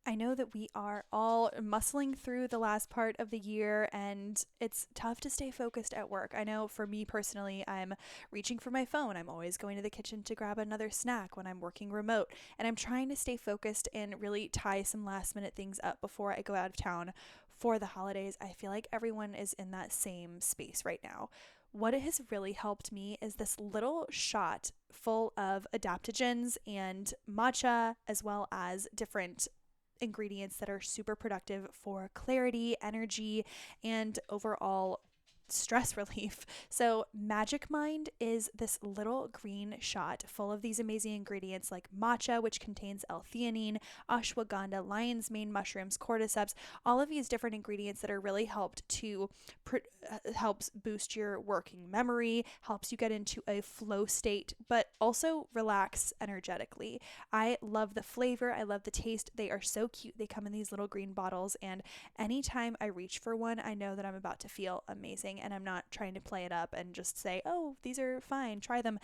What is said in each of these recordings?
I know that we are all muscling through the last part of the year and it's tough to stay focused at work. I know for me personally, I'm reaching for my phone. I'm always going to the kitchen to grab another snack when I'm working remote. And I'm trying to stay focused and really tie some last minute things up before I go out of town for the holidays. I feel like everyone is in that same space right now. What has really helped me is this little shot full of adaptogens and matcha, as well as different ingredients that are super productive for clarity, energy, and overall stress relief. So, Magic Mind is this little green shot full of these amazing ingredients like matcha, which contains L-theanine, ashwagandha, lion's mane mushrooms, cordyceps, all of these different ingredients that are really helps boost your working memory, helps you get into a flow state, but also relax energetically. I love the flavor, I love the taste. They are so cute. They come in these little green bottles, and anytime I reach for one, I know that I'm about to feel amazing, and I'm not trying to play it up and just say, oh, these are fine, try them.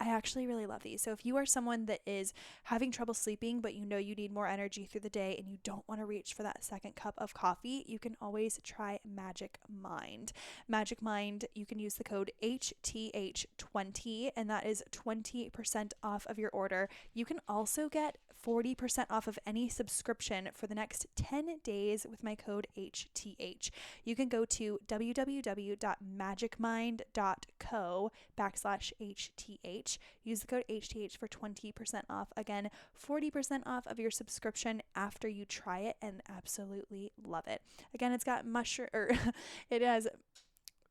I actually really love these. So if you are someone that is having trouble sleeping, but you know you need more energy through the day and you don't want to reach for that second cup of coffee, you can always try Magic Mind. Magic Mind, you can use the code HTH20, and that is 20% off of your order. You can also get 40% off of any subscription for the next 10 days with my code HTH. You can go to www.magicmind.co/HTH. Use the code HTH for 20% off. Again, 40% off of your subscription after you try it and absolutely love it. Again, it's got it has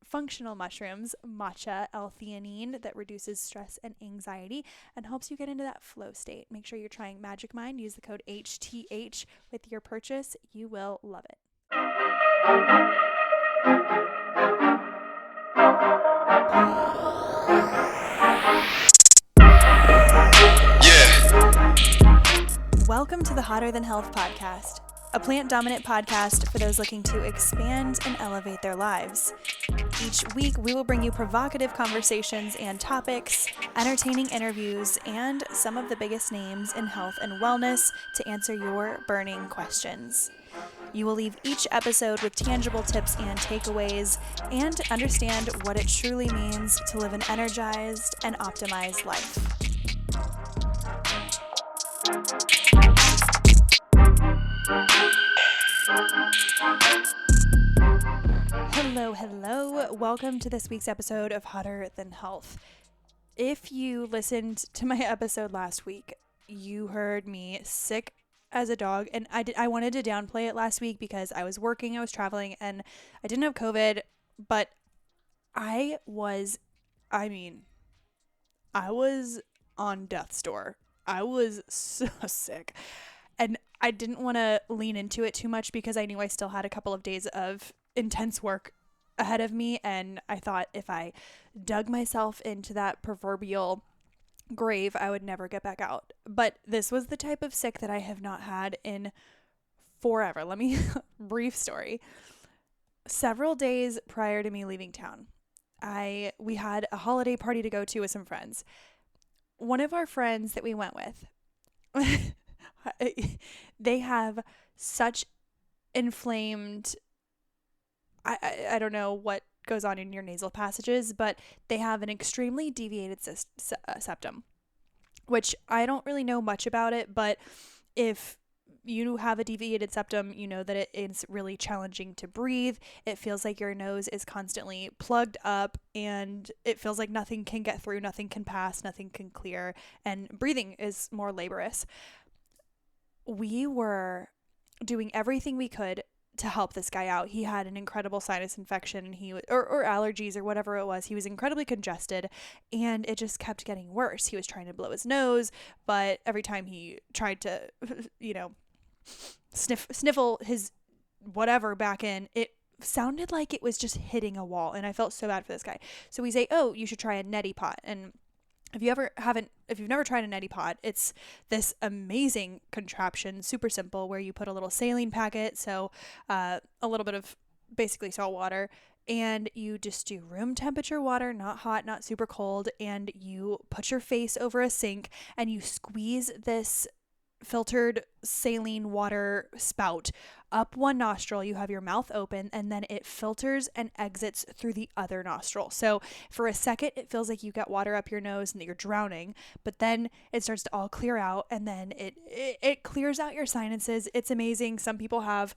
functional mushrooms, matcha, L-theanine that reduces stress and anxiety and helps you get into that flow state. Make sure you're trying Magic Mind. Use the code HTH with your purchase. You will love it. Welcome to the Hotter Than Health podcast, a plant-dominant podcast for those looking to expand and elevate their lives. Each week, we will bring you provocative conversations and topics, entertaining interviews, and some of the biggest names in health and wellness to answer your burning questions. You will leave each episode with tangible tips and takeaways and understand what it truly means to live an energized and optimized life. Hello. Welcome to this week's episode of Hotter Than Health. If you listened to my episode last week, you heard me sick as a dog, and I wanted to downplay it last week because I was working, I was traveling, and I didn't have COVID, but I was on death's door. I was so sick. And I didn't want to lean into it too much because I knew I still had a couple of days of intense work ahead of me. And I thought if I dug myself into that proverbial grave, I would never get back out. But this was the type of sick that I have not had in forever. Let me, brief story. Several days prior to me leaving town, we had a holiday party to go to with some friends. One of our friends that we went with, they have such inflamed, I don't know what goes on in your nasal passages, but they have an extremely deviated septum, which I don't really know much about it, but if you have a deviated septum, you know that it is really challenging to breathe. It feels like your nose is constantly plugged up and it feels like nothing can get through, nothing can pass, nothing can clear, and breathing is more laborious. We were doing everything we could to help this guy out. He had an incredible sinus infection, or allergies or whatever it was. He was incredibly congested and it just kept getting worse. He was trying to blow his nose, but every time he tried to, sniffle his whatever back in, it sounded like it was just hitting a wall, and I felt so bad for this guy. So we say, oh, you should try a neti pot. And if you've never tried a neti pot, it's this amazing contraption, super simple, where you put a little saline packet, so a little bit of basically salt water, and you just do room temperature water, not hot, not super cold, and you put your face over a sink and you squeeze this filtered saline water spout up one nostril. You have your mouth open, and then it filters and exits through the other nostril. So for a second, it feels like you got water up your nose and that you're drowning, but then it starts to all clear out, and then it clears out your sinuses. It's amazing. Some people have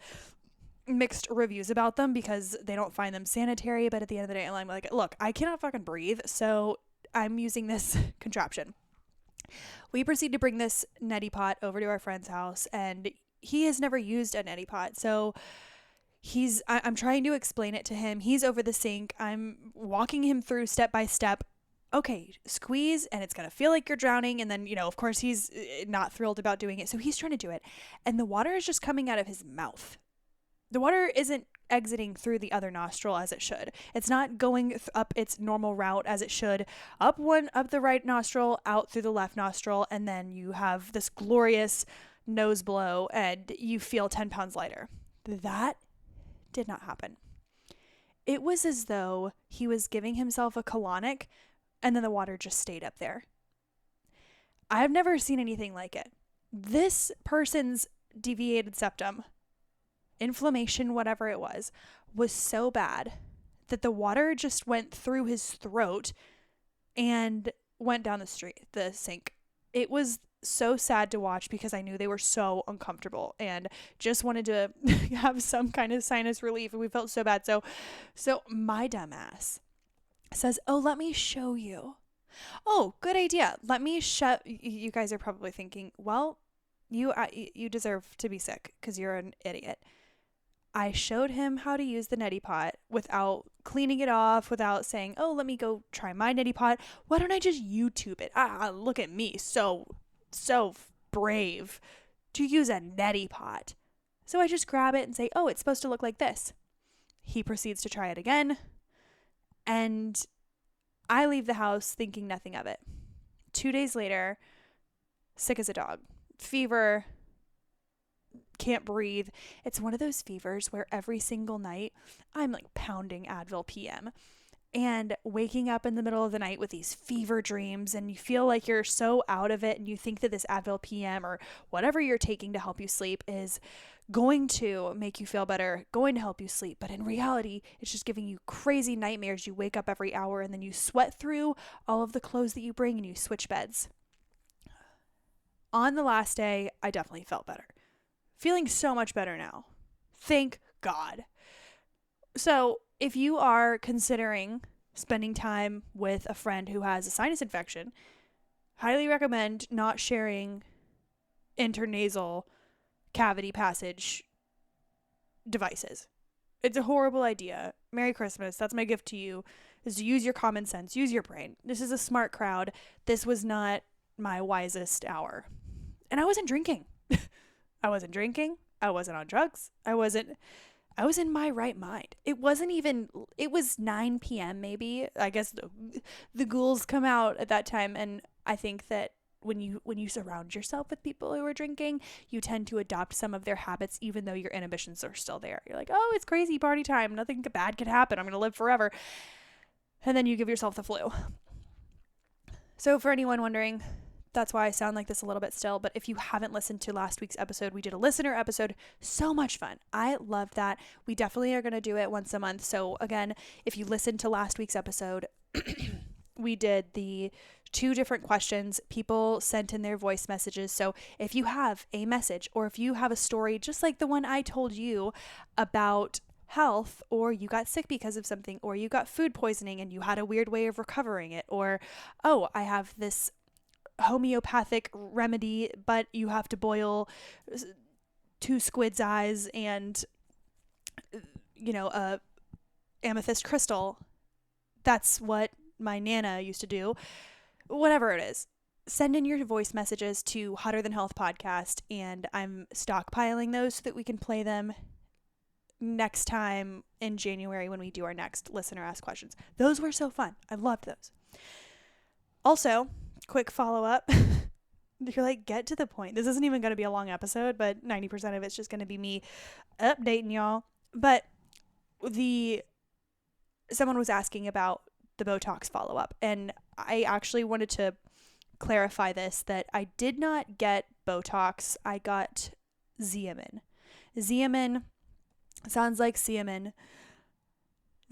mixed reviews about them because they don't find them sanitary, but at the end of the day, I'm like, look, I cannot fucking breathe, so I'm using this contraption. We proceed to bring this neti pot over to our friend's house, and he has never used a neti pot. So I'm trying to explain it to him. He's over the sink. I'm walking him through step by step. Okay, squeeze, and it's going to feel like you're drowning. And then, of course, he's not thrilled about doing it. So he's trying to do it. And the water is just coming out of his mouth. The water isn't exiting through the other nostril as it should. It's not going up its normal route as it should. Up the right nostril, out through the left nostril, and then you have this glorious nose blow and you feel 10 pounds lighter. That did not happen. It was as though he was giving himself a colonic and then the water just stayed up there. I've never seen anything like it. This person's deviated septum, inflammation, whatever it was so bad that the water just went through his throat and went down the sink. It was so sad to watch because I knew they were so uncomfortable and just wanted to have some kind of sinus relief, and we felt so bad. So my dumbass says, "Oh, let me show you." Oh, good idea. Let me show. You guys are probably thinking, well, you deserve to be sick because you're an idiot. I showed him how to use the neti pot without cleaning it off, without saying, oh, let me go try my neti pot. Why don't I just YouTube it? Look at me. So brave to use a neti pot. So I just grab it and say, oh, it's supposed to look like this. He proceeds to try it again. And I leave the house thinking nothing of it. 2 days later, sick as a dog. Fever, can't breathe. It's one of those fevers where every single night I'm like pounding Advil PM and waking up in the middle of the night with these fever dreams, and you feel like you're so out of it, and you think that this Advil PM or whatever you're taking to help you sleep is going to make you feel better, going to help you sleep. But in reality, it's just giving you crazy nightmares. You wake up every hour and then you sweat through all of the clothes that you bring and you switch beds. On the last day, I definitely felt better. Feeling so much better now. Thank God. So if you are considering spending time with a friend who has a sinus infection, highly recommend not sharing intranasal cavity passage devices. It's a horrible idea. Merry Christmas. That's my gift to you, is to use your common sense, use your brain. This is a smart crowd. This was not my wisest hour. And I wasn't drinking. I wasn't drinking. I wasn't on drugs. I was in my right mind. It was 9 p.m. maybe. I guess the ghouls come out at that time. And I think that when you surround yourself with people who are drinking, you tend to adopt some of their habits, even though your inhibitions are still there. You're like, oh, it's crazy party time. Nothing bad could happen. I'm going to live forever. And then you give yourself the flu. So for anyone wondering, that's why I sound like this a little bit still. But if you haven't listened to last week's episode, we did a listener episode. So much fun. I love that. We definitely are going to do it once a month. So again, if you listened to last week's episode, we did the 2 different questions. People sent in their voice messages. So if you have a message, or if you have a story just like the one I told you about health, or you got sick because of something, or you got food poisoning and you had a weird way of recovering it, or, oh, I have this homeopathic remedy, but you have to boil 2 squid's eyes and, a amethyst crystal. That's what my Nana used to do. Whatever it is, send in your voice messages to Hotter Than Health Podcast, and I'm stockpiling those so that we can play them next time in January when we do our next listener ask questions. Those were so fun. I loved those. Also, quick follow-up. You're like, get to the point. This isn't even going to be a long episode, but 90% of it's just going to be me updating y'all. But someone was asking about the Botox follow-up, and I actually wanted to clarify this, that I did not get Botox. I got Xeomin. Xeomin sounds like Xeomin.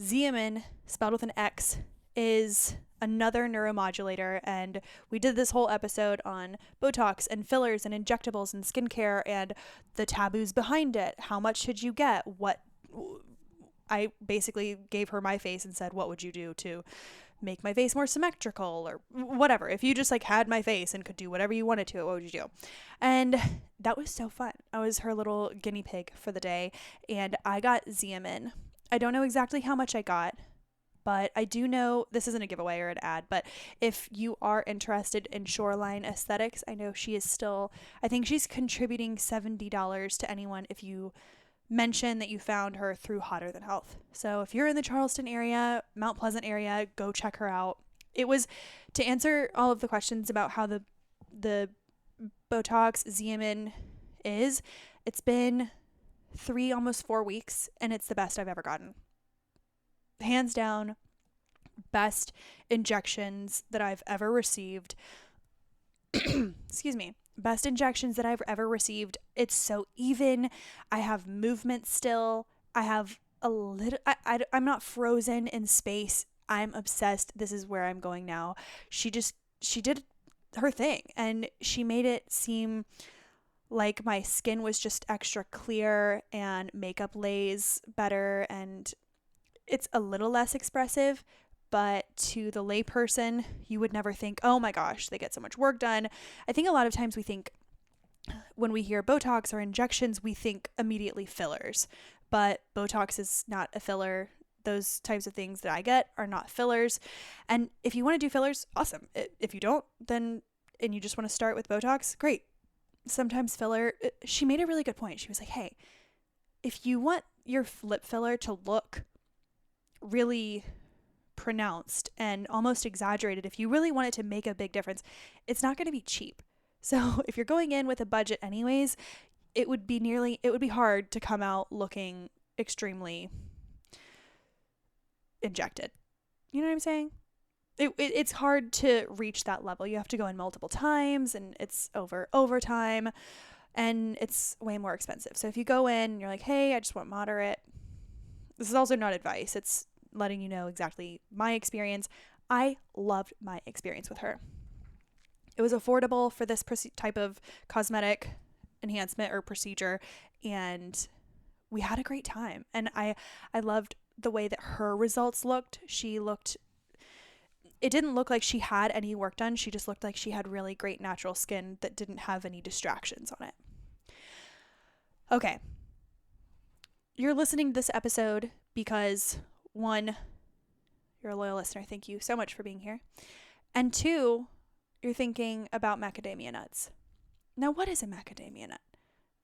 Xeomin, spelled with an X, is another neuromodulator, and we did this whole episode on Botox and fillers and injectables and skincare and the taboos behind it. How much should you get? What I basically gave her my face and said, what would you do to make my face more symmetrical or whatever? If you just like had my face and could do whatever you wanted to it, what would you do? And that was so fun. I was her little guinea pig for the day, and I got Xeomin. I don't know exactly how much I got, but I do know, this isn't a giveaway or an ad, but if you are interested in Shoreline Aesthetics, I know she is still, I think she's contributing $70 to anyone if you mention that you found her through Hotter Than Health. So if you're in the Charleston area, Mount Pleasant area, go check her out. It was to answer all of the questions about how the Botox Xeomin is. It's been 3, almost 4 weeks, and it's the best I've ever gotten. Hands down, best injections that I've ever received. Excuse me. Best injections that I've ever received. It's so even. I have movement still. I have a little, I'm not frozen in space. I'm obsessed. This is where I'm going now. She did her thing, and she made it seem like my skin was just extra clear and makeup lays better, and it's a little less expressive, but to the layperson, you would never think, oh my gosh, they get so much work done. I think a lot of times we think, when we hear Botox or injections, we think immediately fillers, but Botox is not a filler. Those types of things that I get are not fillers. And if you want to do fillers, awesome. If you don't, then, and you just want to start with Botox, great. Sometimes filler, she made a really good point. She was like, hey, if you want your lip filler to look really pronounced and almost exaggerated, if you really want it to make a big difference, it's not going to be cheap. So if you're going in with a budget anyways, it would be hard to come out looking extremely injected. You know what I'm saying? It's hard to reach that level. You have to go in multiple times, and it's overtime, and it's way more expensive. So if you go in and you're like, hey, I just want moderate, this is also not advice. It's letting you know exactly my experience. I loved my experience with her. It was affordable for this type of cosmetic enhancement or procedure, and we had a great time. And I loved the way that her results looked. It didn't look like she had any work done. She just looked like she had really great natural skin that didn't have any distractions on it. Okay. You're listening to this episode because, 1, you're a loyal listener. Thank you so much for being here. And 2, you're thinking about macadamia nuts. Now, what is a macadamia nut?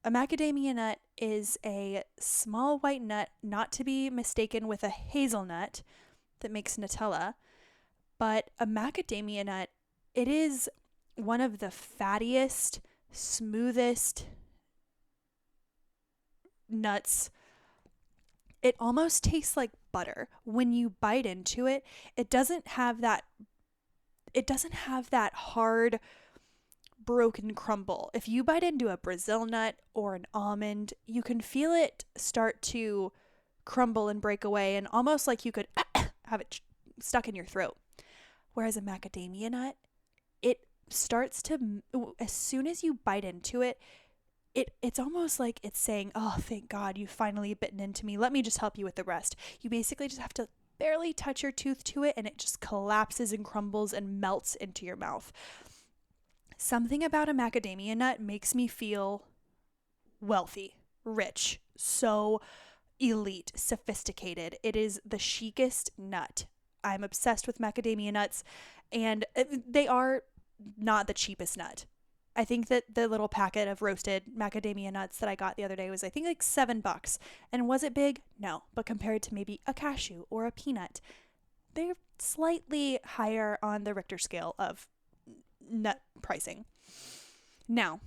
A macadamia nut is a small white nut, not to be mistaken with a hazelnut that makes Nutella. But a macadamia nut, it is one of the fattiest, smoothest nuts. It almost tastes like butter. When you bite into it, it doesn't have that hard, broken crumble. If you bite into a Brazil nut or an almond, you can feel it start to crumble and break away, and almost like you could have it stuck in your throat. Whereas a macadamia nut, it starts to, as soon as you bite into it, it's almost like it's saying, oh, thank God you finally bitten into me. Let me just help you with the rest. You basically just have to barely touch your tooth to it, and it just collapses and crumbles and melts into your mouth. Something about a macadamia nut makes me feel wealthy, rich, so elite, sophisticated. It is the chicest nut. I'm obsessed with macadamia nuts, and they are not the cheapest nut. I think that the little packet of roasted macadamia nuts that I got the other day was, I think, like $7. And was it big? No. But compared to maybe a cashew or a peanut, they're slightly higher on the Richter scale of nut pricing. Now,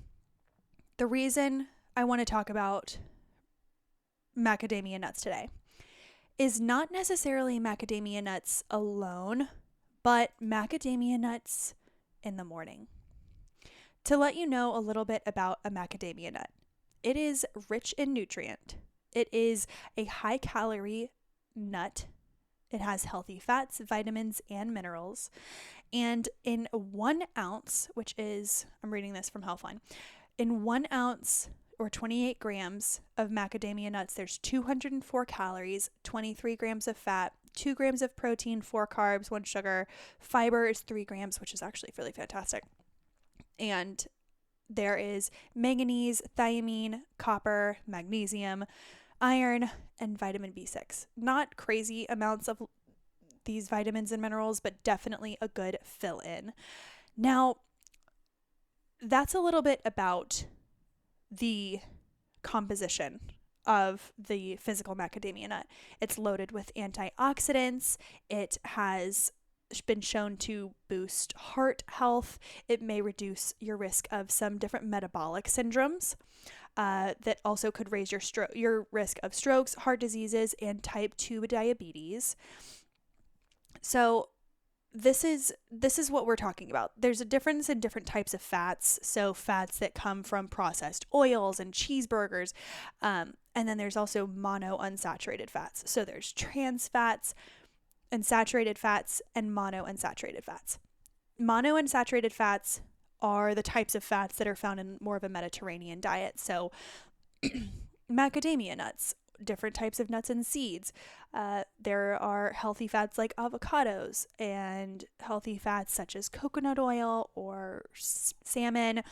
the reason I want to talk about macadamia nuts today is not necessarily macadamia nuts alone, but macadamia nuts in the morning. To let you know a little bit about a macadamia nut, it is rich in nutrient. It is a high calorie nut. It has healthy fats, vitamins, and minerals. And in 1 ounce, which is, I'm reading this from Healthline, in 1 ounce or 28 grams of macadamia nuts, there's 204 calories, 23 grams of fat, 2 grams of protein, 4 carbs, 1 sugar. Fiber is 3 grams, which is actually really fantastic. And there is manganese, thiamine, copper, magnesium, iron, and vitamin B6. Not crazy amounts of these vitamins and minerals, but definitely a good fill in. Now, that's a little bit about the composition of the physical macadamia nut. It's loaded with antioxidants. It has been shown to boost heart health. It may reduce your risk of some different metabolic syndromes that also could raise your risk of strokes, heart diseases, and type 2 diabetes. So this is what we're talking about. There's a difference in different types of fats. So fats that come from processed oils and cheeseburgers. And then there's also monounsaturated fats. So there's trans fats and saturated fats and monounsaturated fats. Monounsaturated fats are the types of fats that are found in more of a Mediterranean diet. So macadamia nuts, different types of nuts and seeds. There are healthy fats like avocados and healthy fats such as coconut oil or salmon.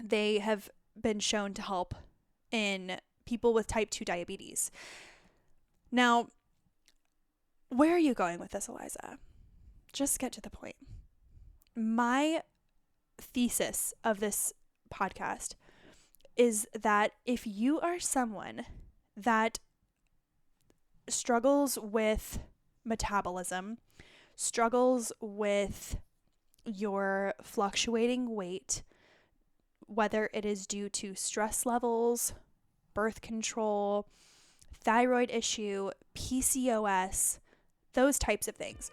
They have been shown to help in people with type 2 diabetes. Now, where are you going with this, Eliza? Just get to the point. My thesis of this podcast is that if you are someone that struggles with metabolism, struggles with your fluctuating weight, whether it is due to stress levels, birth control, thyroid issue, PCOS, those types of things.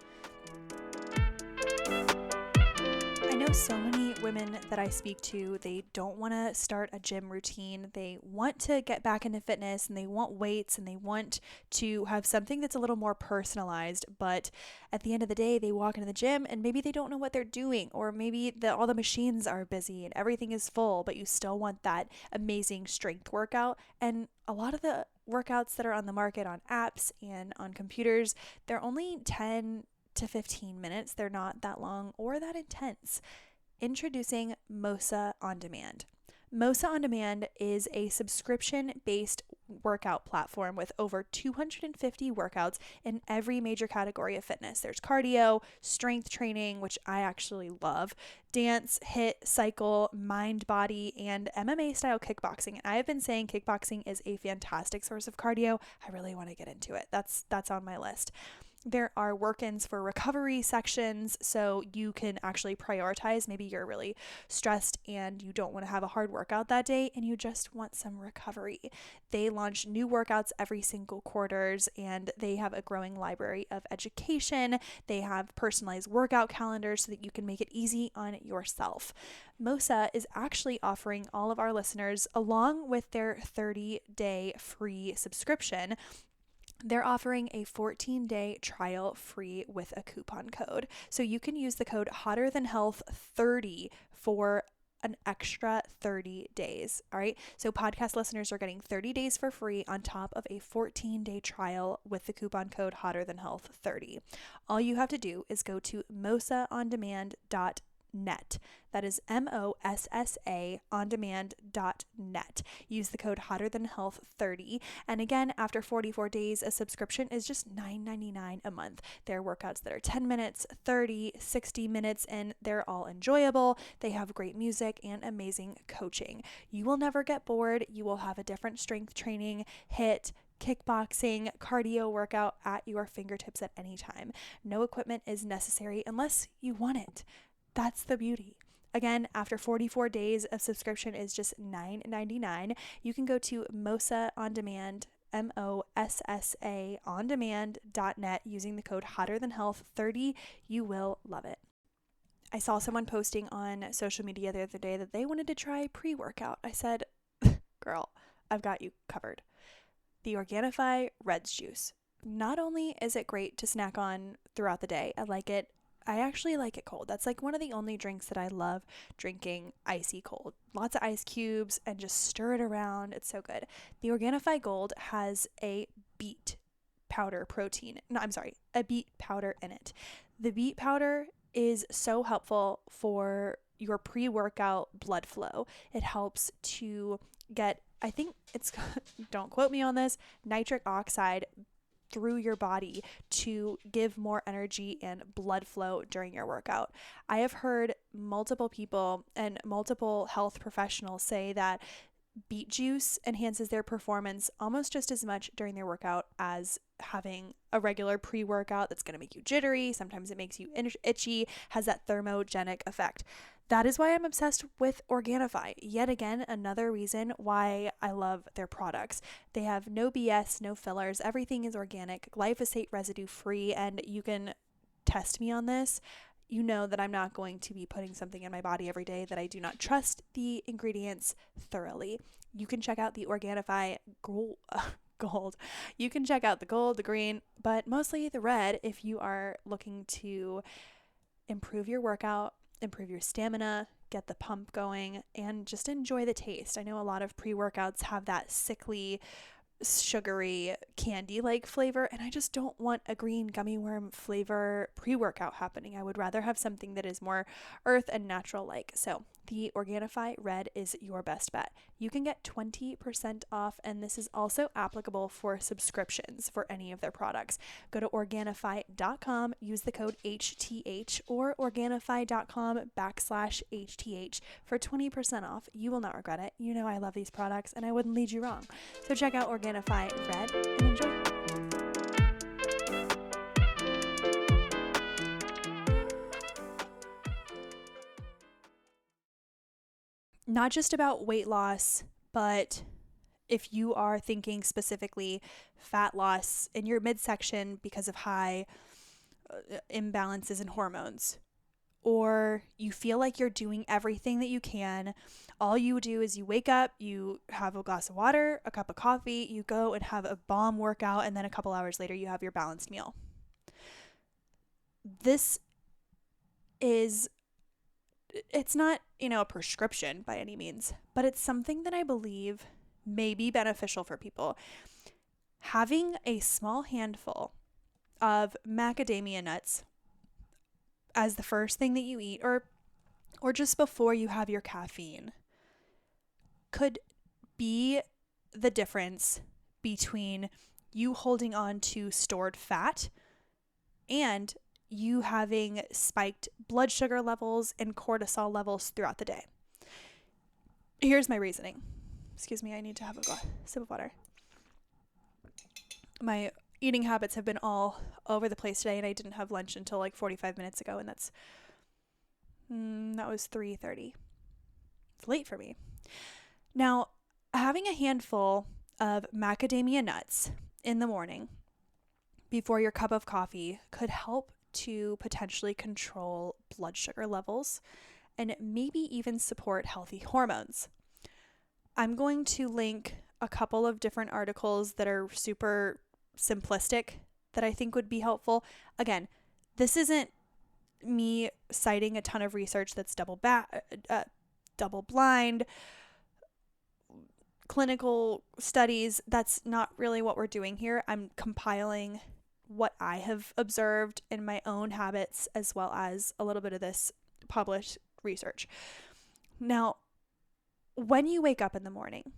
I know so many women that I speak to, they don't want to start a gym routine. They want to get back into fitness and they want weights and they want to have something that's a little more personalized. But at the end of the day, they walk into the gym and maybe they don't know what they're doing, or maybe all the machines are busy and everything is full, but you still want that amazing strength workout. And a lot of the workouts that are on the market on apps and on computers, they're only 10 to 15 minutes. They're not that long or that intense. Introducing Mossa On Demand. Mossa On Demand is a subscription-based workout platform with over 250 workouts in every major category of fitness. There's cardio, strength training, which I actually love, dance, HIIT, cycle, mind, body, and MMA style kickboxing. And I have been saying kickboxing is a fantastic source of cardio. I really want to get into it. That's on my list. There are work-ins for recovery sections, so you can actually prioritize. Maybe you're really stressed and you don't want to have a hard workout that day and you just want some recovery. They launch new workouts every single quarters, and they have a growing library of education. They have personalized workout calendars so that you can make it easy on yourself. Mossa is actually offering all of our listeners, along with their 30-day free subscription, they're offering a 14-day trial free with a coupon code. So you can use the code HotterThanHealth30 for an extra 30 days. All right. So podcast listeners are getting 30 days for free on top of a 14-day trial with the coupon code HotterThanHealth30. All you have to do is go to mossaondemand.net. That is MOSSA ondemand.net. Use the code HotterThanHealth30. And again, after 44 days, a subscription is just $9.99 a month. There are workouts that are 10 minutes, 30, 60 minutes, and they're all enjoyable. They have great music and amazing coaching. You will never get bored. You will have a different strength training, HIIT, kickboxing, cardio workout at your fingertips at any time. No equipment is necessary unless you want it. That's the beauty. Again, after 44 days of subscription is just $9.99. You can go to Mossa On Demand, MOSSA ondemand.net using the code HotterThanHealth30. You will love it. I saw someone posting on social media the other day that they wanted to try pre-workout. I said, girl, I've got you covered. The Organifi Reds juice. Not only is it great to snack on throughout the day, I actually like it cold. That's like one of the only drinks that I love drinking icy cold. Lots of ice cubes and just stir it around. It's so good. The Organifi Gold has a beet powder protein. No, I'm sorry, a beet powder in it. The beet powder is so helpful for your pre-workout blood flow. It helps to get, I think it's, don't quote me on this, nitric oxide through your body to give more energy and blood flow during your workout. I have heard multiple people and multiple health professionals say that beet juice enhances their performance almost just as much during their workout as having a regular pre-workout that's going to make you jittery. Sometimes it makes you itchy, has that thermogenic effect. That is why I'm obsessed with Organifi. Yet again, another reason why I love their products. They have no BS, no fillers. Everything is organic, glyphosate residue free, and you can test me on this. You know that I'm not going to be putting something in my body every day that I do not trust the ingredients thoroughly. You can check out the Organifi gold. You can check out the gold, the green, but mostly the red if you are looking to improve your workout, improve your stamina, get the pump going, and just enjoy the taste. I know a lot of pre-workouts have that sickly, sugary, candy-like flavor, and I just don't want a green gummy worm flavor pre-workout happening. I would rather have something that is more earth and natural-like. So the Organifi Red is your best bet. You can get 20% off, and this is also applicable for subscriptions for any of their products. Go to Organifi.com, use the code HTH, or Organifi.com/HTH for 20% off. You will not regret it. You know I love these products, and I wouldn't lead you wrong. So check out Organifi Red and enjoy. Not just about weight loss, but if you are thinking specifically fat loss in your midsection because of high imbalances in hormones, or you feel like you're doing everything that you can, all you do is you wake up, you have a glass of water, a cup of coffee, you go and have a bomb workout, and then a couple hours later you have your balanced meal. This is, it's not, a prescription by any means, but it's something that I believe may be beneficial for people. Having a small handful of macadamia nuts as the first thing that you eat, or just before you have your caffeine, could be the difference between you holding on to stored fat and you having spiked blood sugar levels and cortisol levels throughout the day. Here's my reasoning. Excuse me, I need to have a sip of water. My eating habits have been all over the place today, and I didn't have lunch until like 45 minutes ago, and that was 3:30. It's late for me. Now, having a handful of macadamia nuts in the morning before your cup of coffee could help to potentially control blood sugar levels and maybe even support healthy hormones. I'm going to link a couple of different articles that are super simplistic that I think would be helpful. Again, this isn't me citing a ton of research that's double blind, clinical studies. That's not really what we're doing here. I'm compiling what I have observed in my own habits, as well as a little bit of this published research. Now, when you wake up in the morning,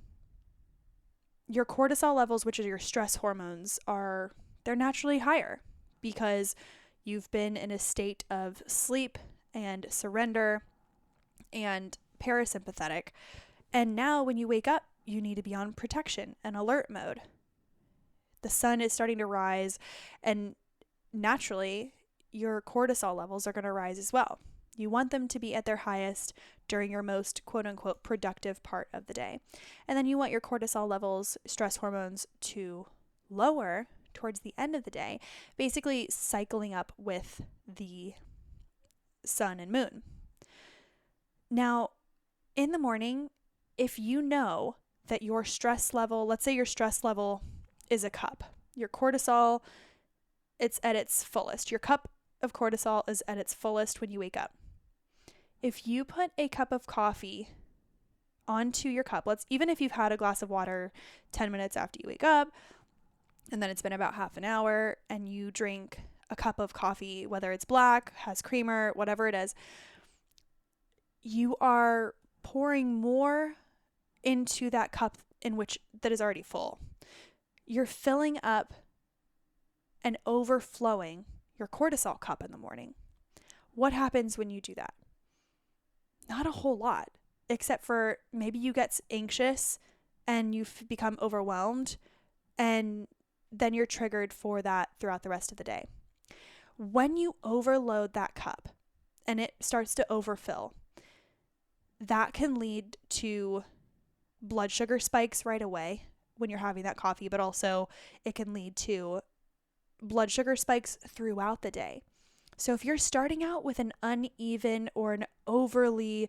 your cortisol levels, which are your stress hormones, they're naturally higher because you've been in a state of sleep and surrender and parasympathetic. And now when you wake up, you need to be on protection and alert mode. The sun is starting to rise, and naturally your cortisol levels are going to rise as well. You want them to be at their highest during your most quote unquote productive part of the day. And then you want your cortisol levels, stress hormones, to lower towards the end of the day, basically cycling up with the sun and moon. Now, in the morning, if you know that your stress level, let's say your stress level is a cup, your cortisol, it's at its fullest. Your cup of cortisol is at its fullest when you wake up. If you put a cup of coffee onto your cup, even if you've had a glass of water 10 minutes after you wake up, and then it's been about half an hour, and you drink a cup of coffee, whether it's black, has creamer, whatever it is, you are pouring more into that cup that is already full. You're filling up and overflowing your cortisol cup in the morning. What happens when you do that? Not a whole lot, except for maybe you get anxious and you become overwhelmed, and then you're triggered for that throughout the rest of the day. When you overload that cup and it starts to overfill, that can lead to blood sugar spikes right away when you're having that coffee, but also it can lead to blood sugar spikes throughout the day. So if you're starting out with an uneven or an overly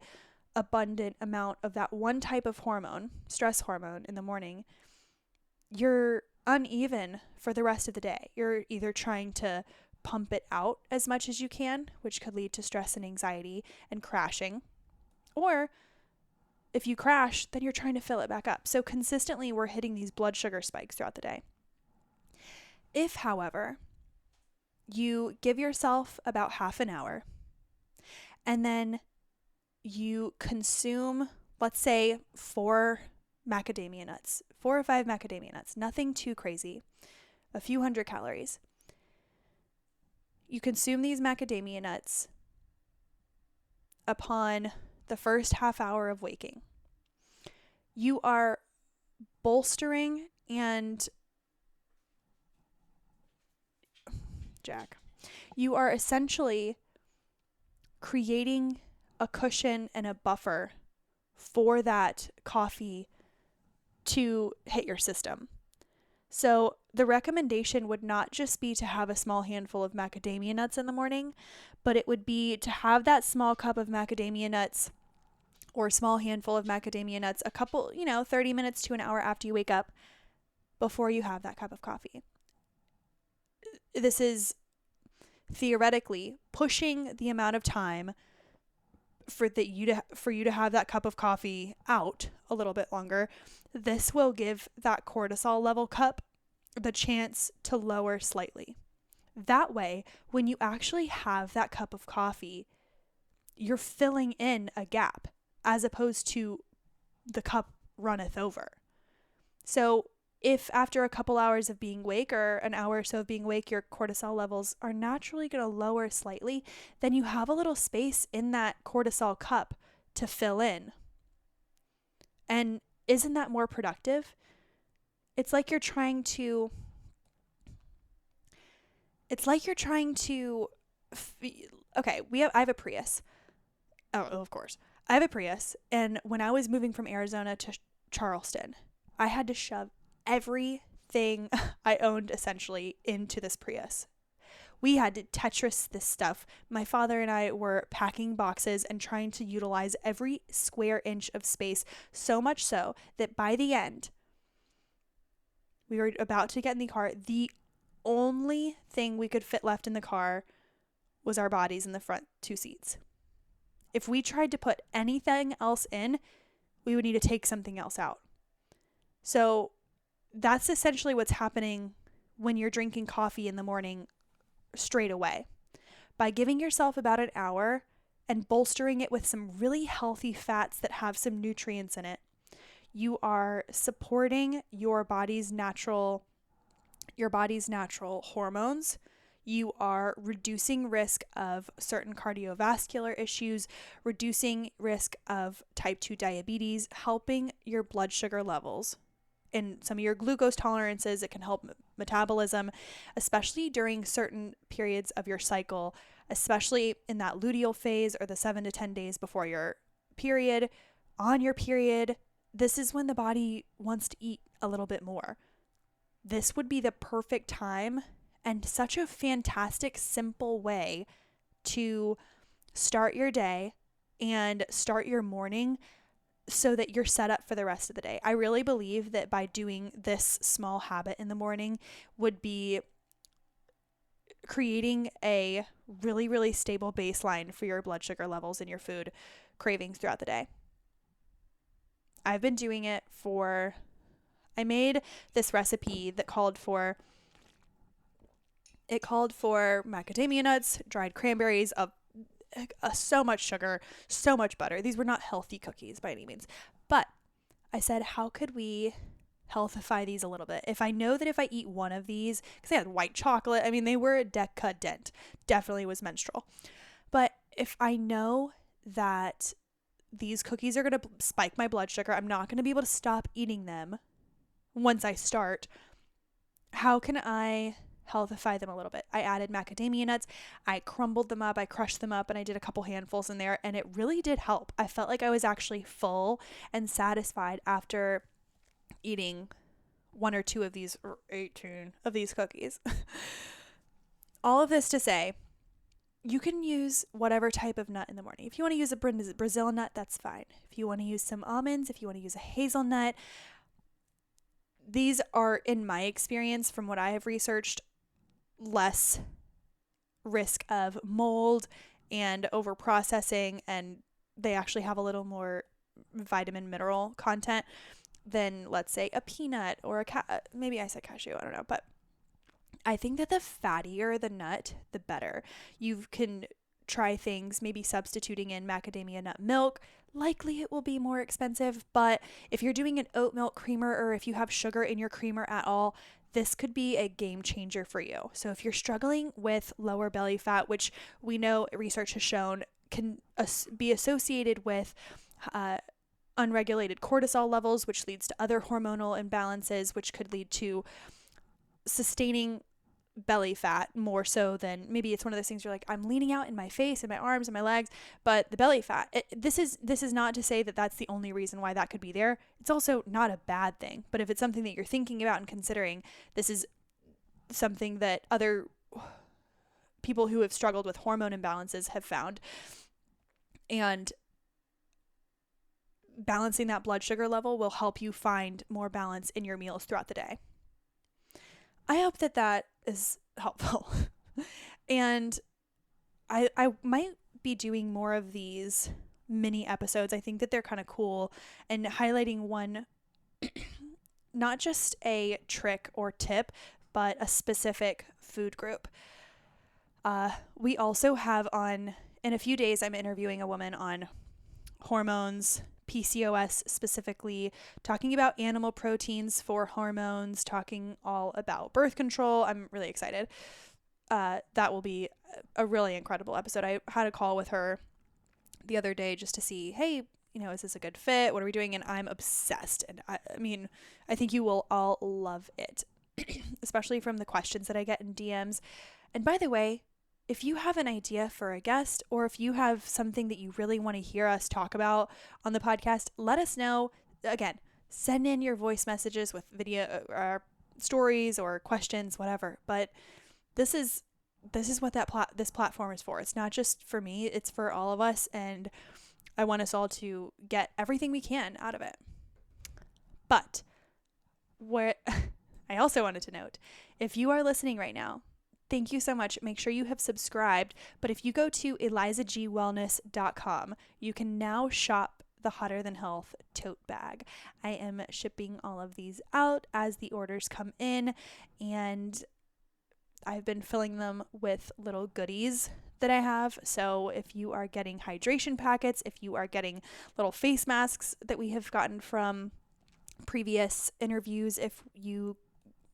abundant amount of that one type of hormone, stress hormone, in the morning, you're uneven for the rest of the day. You're either trying to pump it out as much as you can, which could lead to stress and anxiety and crashing. Or if you crash, then you're trying to fill it back up. So consistently, we're hitting these blood sugar spikes throughout the day. If, however, you give yourself about half an hour and then you consume, let's say, 4 macadamia nuts, 4 or 5 macadamia nuts, nothing too crazy, a few hundred calories. You consume these macadamia nuts upon the first half hour of waking. You are bolstering and you are essentially creating a cushion and a buffer for that coffee to hit your system. So the recommendation would not just be to have a small handful of macadamia nuts in the morning, but it would be to have that small cup of macadamia nuts or small handful of macadamia nuts a couple, 30 minutes to an hour after you wake up before you have that cup of coffee. This is theoretically pushing the amount of time for you to have that cup of coffee out a little bit longer. This will give that cortisol level cup the chance to lower slightly. That way, when you actually have that cup of coffee, you're filling in a gap as opposed to the cup runneth over. So if after a couple hours of being awake or an hour or so of being awake, your cortisol levels are naturally going to lower slightly, then you have a little space in that cortisol cup to fill in. And isn't that more productive? It's like you're trying to okay, I have a Prius. Oh, of course. I have a Prius, and when I was moving from Arizona to Charleston, I had to shove everything I owned essentially into this Prius. We had to Tetris this stuff. My father and I were packing boxes and trying to utilize every square inch of space, so much so that by the end, we were about to get in the car. The only thing we could fit left in the car was our bodies in the front 2 seats. If we tried to put anything else in, we would need to take something else out. So that's essentially what's happening when you're drinking coffee in the morning straight away. By giving yourself about an hour and bolstering it with some really healthy fats that have some nutrients in it, you are supporting your body's natural hormones. You are reducing risk of certain cardiovascular issues, reducing risk of type 2 diabetes, helping your blood sugar levels. In some of your glucose tolerances, it can help metabolism, especially during certain periods of your cycle, especially in that luteal phase or the 7 to 10 days before your period. On your period, this is when the body wants to eat a little bit more. This would be the perfect time and such a fantastic, simple way to start your day and start your morning so that you're set up for the rest of the day. I really believe that by doing this small habit in the morning would be creating a really, really stable baseline for your blood sugar levels and your food cravings throughout the day. I've been doing it I made this recipe that called for macadamia nuts, dried cranberries, so much sugar, so much butter. These were not healthy cookies by any means. But I said, how could we healthify these a little bit? If I know that if I eat one of these, because they had white chocolate, I mean, they were a decadent, definitely was menstrual. But if I know that these cookies are going to spike my blood sugar, I'm not going to be able to stop eating them once I start. How can I healthify them a little bit? I added macadamia nuts. I crumbled them up. I crushed them up, and I did a couple handfuls in there, and it really did help. I felt like I was actually full and satisfied after eating one or two of these, or 18 of these cookies. All of this to say, you can use whatever type of nut in the morning. If you want to use a Brazil nut, that's fine. If you want to use some almonds, if you want to use a hazelnut, these are, in my experience, from what I have researched, less risk of mold and over processing, and they actually have a little more vitamin mineral content than, let's say, a peanut or maybe I said cashew, I don't know, but I think that the fattier the nut, the better. You can try things, maybe substituting in macadamia nut milk. Likely it will be more expensive, but if you're doing an oat milk creamer, or if you have sugar in your creamer at all, this could be a game changer for you. So if you're struggling with lower belly fat, which we know research has shown can be associated with unregulated cortisol levels, which leads to other hormonal imbalances, which could lead to sustaining belly fat more so than, maybe it's one of those things you're like, I'm leaning out in my face and my arms and my legs, but the belly fat, this is not to say that that's the only reason why that could be there. It's also not a bad thing, but if it's something that you're thinking about and considering, this is something that other people who have struggled with hormone imbalances have found. And balancing that blood sugar level will help you find more balance in your meals throughout the day. I hope that is helpful. And I might be doing more of these mini episodes. I think that they're kind of cool, and highlighting one, not just a trick or tip, but a specific food group. We also have in a few days, I'm interviewing a woman on hormones, PCOS specifically, talking about animal proteins for hormones, talking all about birth control. I'm really excited. That will be a really incredible episode. I had a call with her the other day just to see, hey, is this a good fit? What are we doing? And I'm obsessed. And I think you will all love it, especially from the questions that I get in DMs. And by the way, if you have an idea for a guest, or if you have something that you really want to hear us talk about on the podcast, let us know. Again, send in your voice messages with video or stories or questions, whatever. But this is what this platform is for. It's not just for me, it's for all of us, and I want us all to get everything we can out of it. But what I also wanted to note, if you are listening right now, thank you so much. Make sure you have subscribed. But if you go to elizagwellness.com, you can now shop the Hotter Than Health tote bag. I am shipping all of these out as the orders come in, and I've been filling them with little goodies that I have. So if you are getting hydration packets, if you are getting little face masks that we have gotten from previous interviews, if you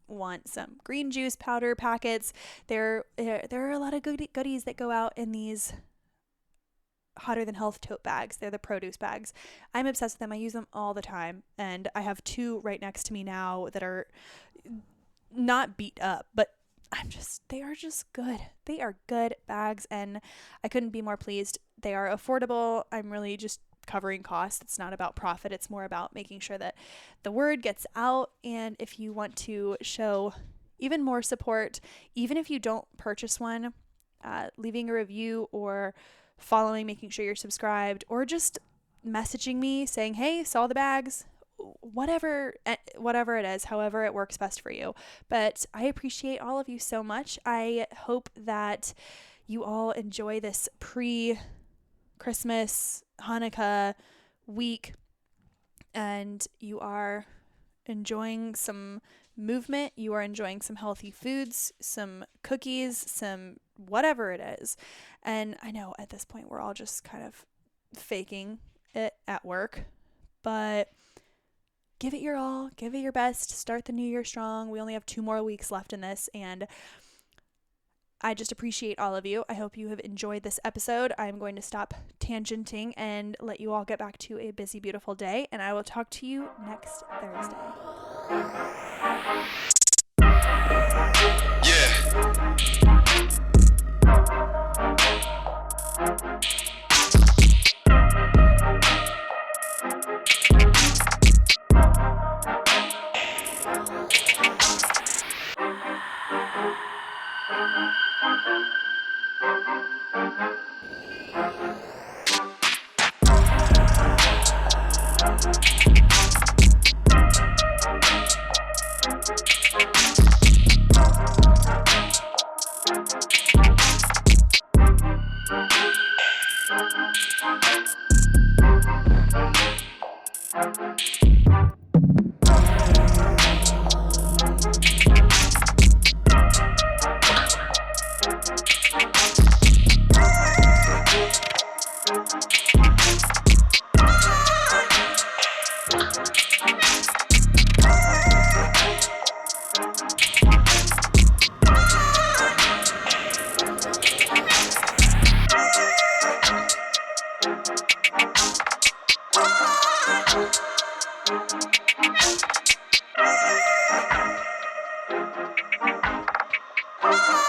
want some green juice powder packets, there are a lot of goodies that go out in these Hotter Than Health tote bags. They're the produce bags. I'm obsessed with them. I use them all the time, and I have two right next to me now that are not beat up, but they are just good. They are good bags, and I couldn't be more pleased. They are affordable. I'm really just covering costs. It's not about profit. It's more about making sure that the word gets out. And if you want to show even more support, even if you don't purchase one, leaving a review or following, making sure you're subscribed, or just messaging me saying, hey, saw the bags, whatever it is, however it works best for you. But I appreciate all of you so much. I hope that you all enjoy this pre-Christmas, Hanukkah week, and you are enjoying some movement, you are enjoying some healthy foods, some cookies, some whatever it is. And I know at this point we're all just kind of faking it at work, but give it your all, give it your best, start the new year strong. We only have 2 more weeks left in this, and I just appreciate all of you. I hope you have enjoyed this episode. I'm going to stop tangenting and let you all get back to a busy, beautiful day, and I will talk to you next Thursday. Bye.